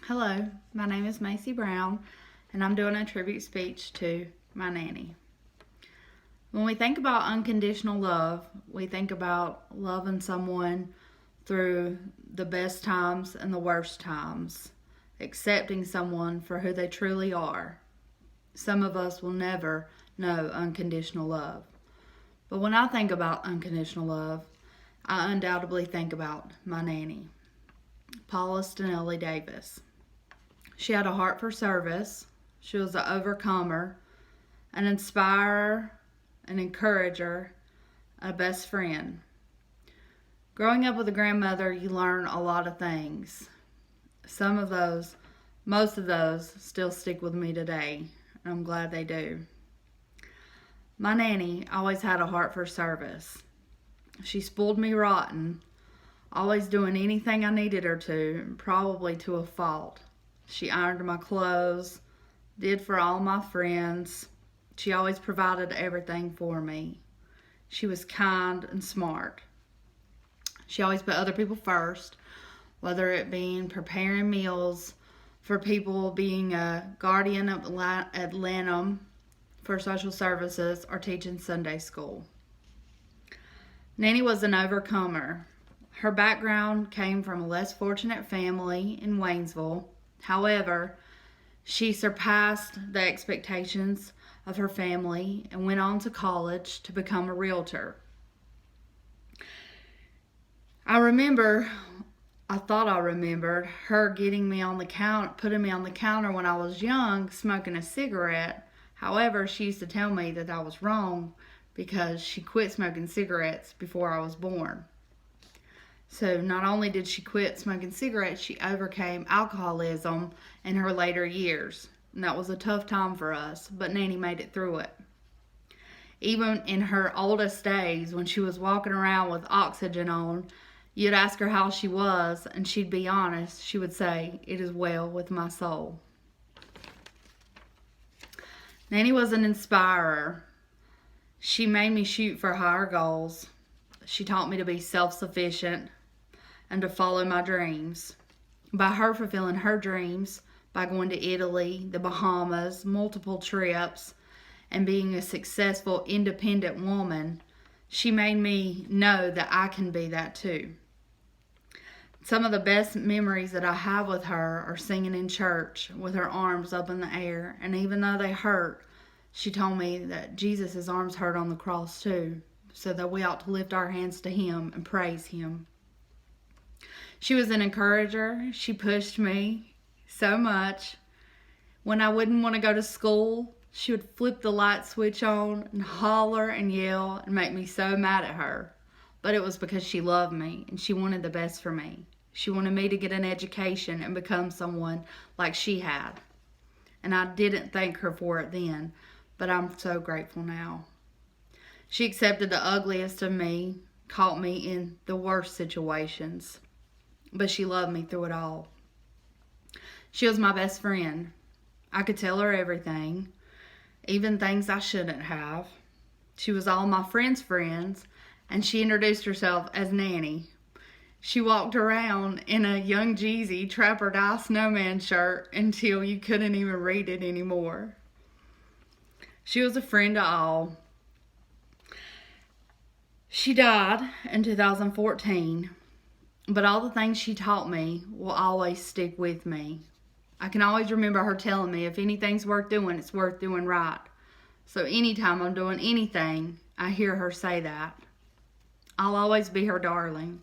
Hello, my name is Macy Brown, and I'm doing a tribute speech to my nanny. When we think about unconditional love, we think about loving someone through the best times and the worst times, accepting someone for who they truly are. Some of us will never know unconditional love. But when I think about unconditional love, I undoubtedly think about my nanny, Paula Stanelli Davis. She had a heart for service. She was an overcomer, an inspirer, an encourager, a best friend. Growing up with a grandmother, you learn a lot of things. Most of those still stick with me today, and I'm glad they do. My nanny always had a heart for service. She spoiled me rotten, always doing anything I needed her to, probably to a fault. She ironed my clothes, did for all my friends. She always provided everything for me. She was kind and smart. She always put other people first, whether it being preparing meals for people, being a guardian at Lanham for social services, or teaching Sunday school. Nanny was an overcomer. Her background came from a less fortunate family in Waynesville. However, she surpassed the expectations of her family and went on to college to become a realtor. I thought I remembered her putting me on the counter when I was young, smoking a cigarette. However, she used to tell me that I was wrong because she quit smoking cigarettes before I was born. So not only did she quit smoking cigarettes, she overcame alcoholism in her later years. And that was a tough time for us, but Nanny made it through it. Even in her oldest days, when she was walking around with oxygen on, you'd ask her how she was, and she'd be honest. She would say, "It is well with my soul." Nanny was an inspirer. She made me shoot for higher goals. She taught me to be self-sufficient and to follow my dreams. By her fulfilling her dreams, by going to Italy, the Bahamas, multiple trips, and being a successful, independent woman, she made me know that I can be that too. Some of the best memories that I have with her are singing in church with her arms up in the air, and even though they hurt, she told me that Jesus' arms hurt on the cross too, so that we ought to lift our hands to Him and praise Him. She was an encourager. She pushed me so much. When I wouldn't want to go to school, she would flip the light switch on and holler and yell and make me so mad at her. But it was because she loved me and she wanted the best for me. She wanted me to get an education and become someone like she had. And I didn't thank her for it then, but I'm so grateful now. She accepted the ugliest of me, caught me in the worst situations, but she loved me through it all. She was my best friend. I could tell her everything, even things I shouldn't have. She was all my friends' and she introduced herself as Nanny. She walked around in a Young Jeezy Trap or Die snowman shirt until you couldn't even read it anymore. She was a friend to all. She died in 2014, but all the things she taught me will always stick with me. I can always remember her telling me if anything's worth doing, it's worth doing right. So anytime I'm doing anything, I hear her say that. I'll always be her darling.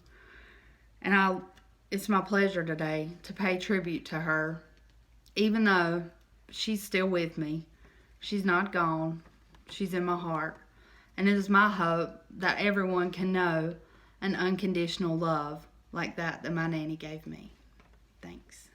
And it's my pleasure today to pay tribute to her. Even though she's still with me, she's not gone. She's in my heart. And it is my hope that everyone can know an unconditional love like that my nanny gave me. Thanks.